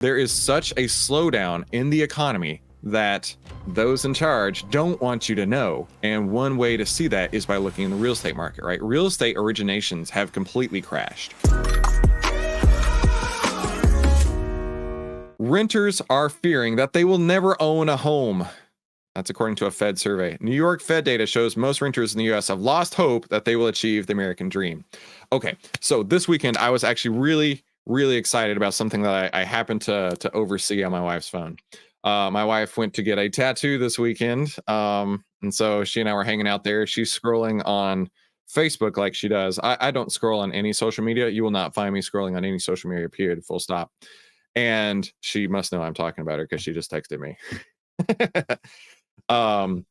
There is such a slowdown in the economy that those in charge don't want you to know. And one way to see that is by looking in the real estate market, right? Real estate originations have completely crashed. Renters are fearing that they will never own a home. That's according to a Fed survey. New York Fed data shows most renters in the US have lost hope that they will achieve the American dream. Okay, so this weekend I was actually really excited about something that I happened to oversee on my wife's phone. My wife went to get a tattoo this weekend, and so she and I were hanging out there. She's scrolling on Facebook like she does. I don't scroll on any social media. You will not find me scrolling on any social media, period, full stop. And she must know I'm talking about her because she just texted me. um,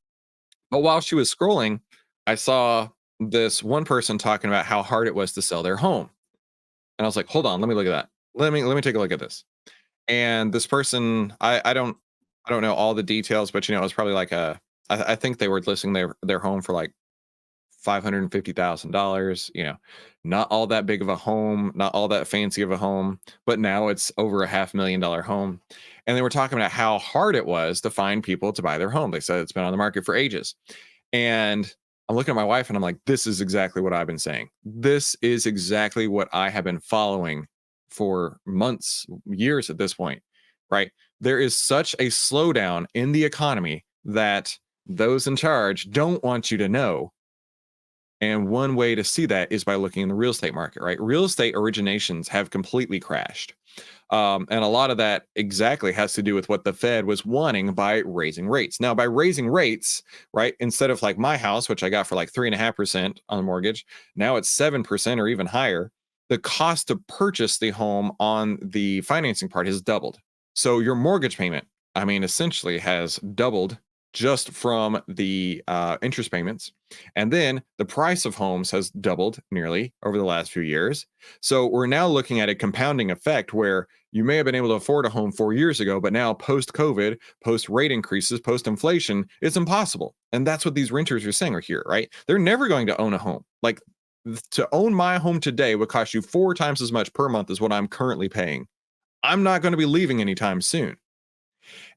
but while she was scrolling, I saw this one person talking about how hard it was to sell their home. And I was like, hold on, let me look at that. Let me take a look at this. And this person, I don't know all the details, but it was probably like I think they were listing their home for like $550,000, not all that big of a home, not all that fancy of a home, but now it's over $500,000 home. And they were talking about how hard it was to find people to buy their home. They said it's been on the market for ages. And I'm looking at my wife and I'm like, this is exactly what I've been saying. This is exactly what I have been following for months, years at this point, right? There is such a slowdown in the economy that those in charge don't want you to know. And one way to see that is by looking in the real estate market, right? Real estate originations have completely crashed. And a lot of that exactly has to do with what the Fed was wanting by raising rates. Now, by raising rates, right, instead of like my house, which I got for like 3.5% on the mortgage, now it's 7% or even higher. The cost to purchase the home on the financing part has doubled. So your mortgage payment, essentially has doubled just from the interest payments. And then the price of homes has doubled nearly over the last few years. So we're now looking at a compounding effect where you may have been able to afford a home 4 years ago, but now post COVID, post rate increases, post inflation, it's impossible. And that's what these renters are saying here, right? They're never going to own a home. Like to own my home today would cost you 4 times as much per month as what I'm currently paying. I'm not going to be leaving anytime soon.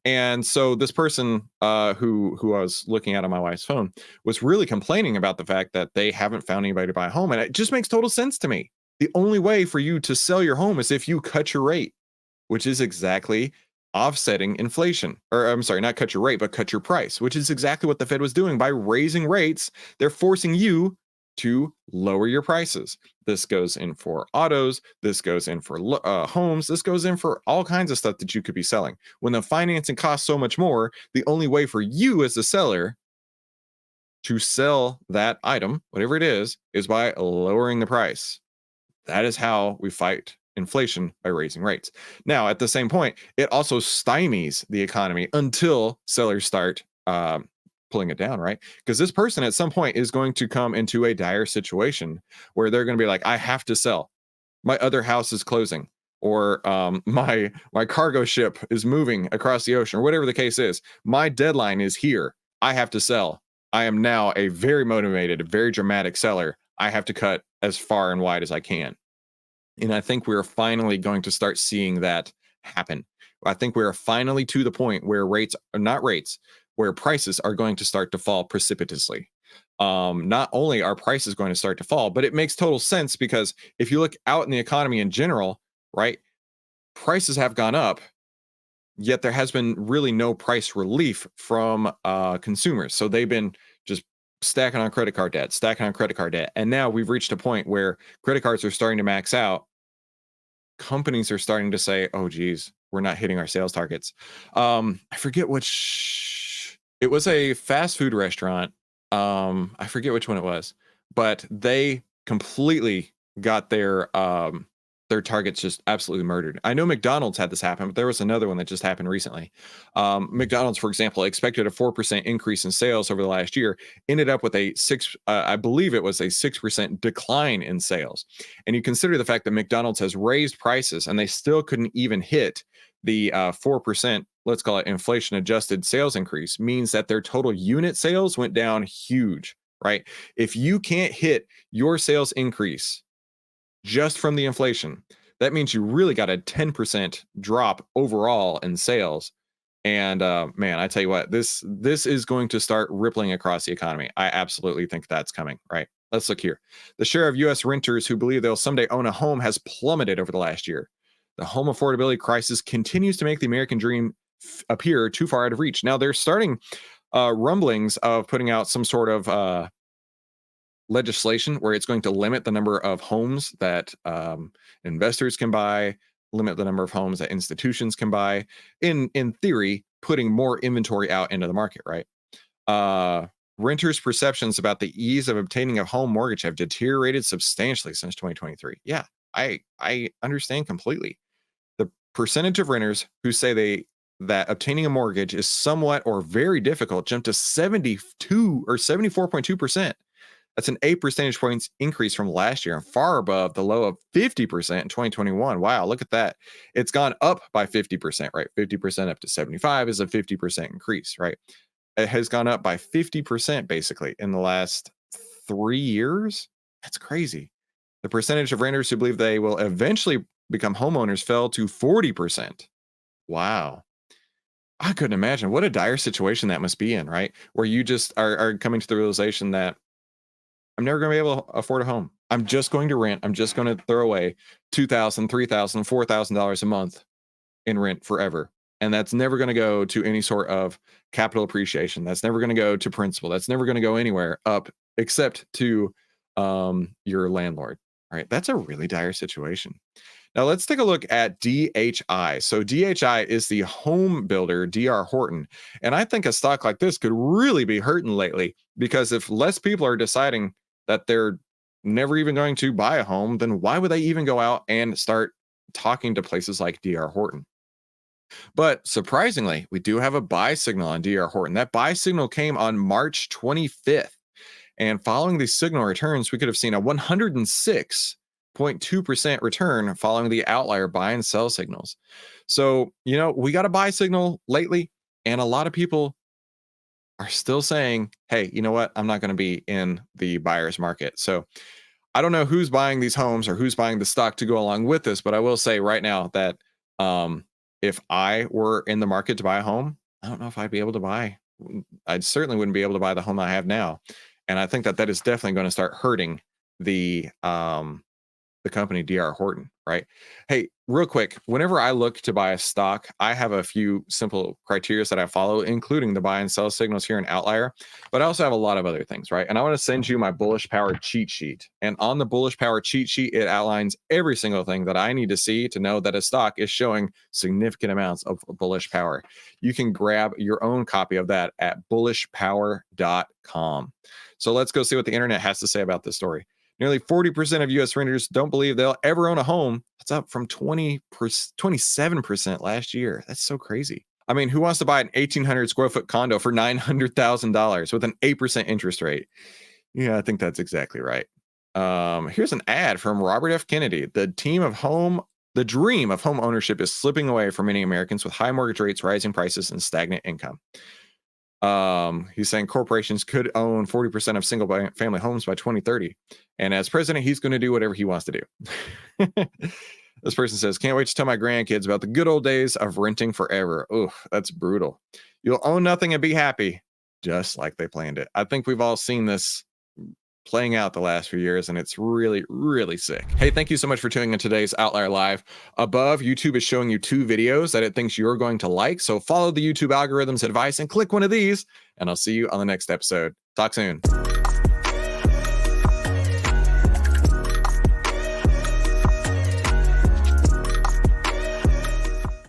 And so this person who I was looking at on my wife's phone was really complaining about the fact that they haven't found anybody to buy a home. And it just makes total sense to me. The only way for you to sell your home is if you cut your rate, which is exactly offsetting inflation. Or I'm sorry, not cut your rate, but cut your price, which is exactly what the Fed was doing. By raising rates, they're forcing you to lower your prices. This goes in for autos. This goes in for homes. This goes in for all kinds of stuff that you could be selling. When the financing costs so much more, the only way for you as the seller to sell that item, whatever it is by lowering the price. That is how we fight inflation, by raising rates. Now, at the same point, it also stymies the economy until sellers start pulling it down, right? Because this person at some point is going to come into a dire situation where they're going to be like, I have to sell. My other house is closing, or my cargo ship is moving across the ocean, or whatever the case is. My deadline is here. I have to sell. I am now a very motivated, very dramatic seller. I have to cut as far and wide as I can. And I think we're finally going to start seeing that happen. I think we're finally to the point where where prices are going to start to fall precipitously. Not only are prices going to start to fall, but it makes total sense because if you look out in the economy in general, right, prices have gone up, yet there has been really no price relief from consumers. So they've been just stacking on credit card debt. And now we've reached a point where credit cards are starting to max out. Companies are starting to say, oh, geez, we're not hitting our sales targets. I forget it was a fast food restaurant. I forget which one it was, but they completely got their targets just absolutely murdered. I know McDonald's had this happen, but there was another one that just happened recently. McDonald's, for example, expected a 4% increase in sales over the last year, ended up with I believe it was a 6% decline in sales. And you consider the fact that McDonald's has raised prices and they still couldn't even hit the 4%, let's call it inflation adjusted sales increase, means that their total unit sales went down huge, right? If you can't hit your sales increase just from the inflation, that means you really got a 10% drop overall in sales. And man, I tell you what, this is going to start rippling across the economy. I absolutely think that's coming, right? Let's look here. The share of US renters who believe they'll someday own a home has plummeted over the last year. The home affordability crisis continues to make the American dream appear too far out of reach. Now they're starting rumblings of putting out some sort of legislation where it's going to limit the number of homes that investors can buy, limit the number of homes that institutions can buy. In theory, putting more inventory out into the market, right? Renters' perceptions about the ease of obtaining a home mortgage have deteriorated substantially since 2023. Yeah, I understand completely. The percentage of renters who say that obtaining a mortgage is somewhat or very difficult jumped to 72 or 74.2%. That's an 8 percentage points increase from last year and far above the low of 50% in 2021. Wow, look at that. It's gone up by 50%, right? 50% up to 75 is a 50% increase, right? It has gone up by 50% basically in the last 3 years. That's crazy. The percentage of renters who believe they will eventually become homeowners fell to 40%. Wow. I couldn't imagine what a dire situation that must be in, right? Where you just are coming to the realization that I'm never going to be able to afford a home. I'm just going to rent. I'm just going to throw away $2,000, $3,000, $4,000 a month in rent forever. And that's never going to go to any sort of capital appreciation. That's never going to go to principal. That's never going to go anywhere up except to your landlord, right? That's a really dire situation. Now let's take a look at DHI. So DHI is the home builder, DR Horton. And I think a stock like this could really be hurting lately because if less people are deciding that they're never even going to buy a home, then why would they even go out and start talking to places like DR Horton? But surprisingly, we do have a buy signal on DR Horton. That buy signal came on March 25th. And following these signal returns, we could have seen a 106.2% return following the outlier buy and sell signals. So, we got a buy signal lately, and a lot of people are still saying, hey, you know what? I'm not going to be in the buyer's market. So I don't know who's buying these homes or who's buying the stock to go along with this, but I will say right now that if I were in the market to buy a home, I don't know if I'd be able to buy. I certainly wouldn't be able to buy the home I have now. And I think that is definitely going to start hurting the company DR Horton, right? Hey, real quick, whenever I look to buy a stock, I have a few simple criteria that I follow, including the buy and sell signals here in Outlier, but I also have a lot of other things, right? And I want to send you my bullish power cheat sheet. And on the bullish power cheat sheet, it outlines every single thing that I need to see to know that a stock is showing significant amounts of bullish power. You can grab your own copy of that at bullishpower.com. So let's go see what the internet has to say about this story. Nearly 40% of U.S. renters don't believe they'll ever own a home. That's up from 27% last year. That's so crazy. I mean, who wants to buy an 1,800 square foot condo for $900,000 with an 8% interest rate? Yeah, I think that's exactly right. Here's an ad from Robert F. Kennedy. The dream of home ownership is slipping away for many Americans with high mortgage rates, rising prices, and stagnant income. He's saying corporations could own 40% of single family homes by 2030. And as president, he's going to do whatever he wants to do. This person says, can't wait to tell my grandkids about the good old days of renting forever. Oh, that's brutal. You'll own nothing and be happy, just like they planned it. I think we've all seen this playing out the last few years, and it's really, really sick. Hey, thank you so much for tuning in today's Outlier Live. Above, YouTube is showing you 2 videos that it thinks you're going to like. So follow the YouTube algorithm's advice and click one of these, and I'll see you on the next episode. Talk soon.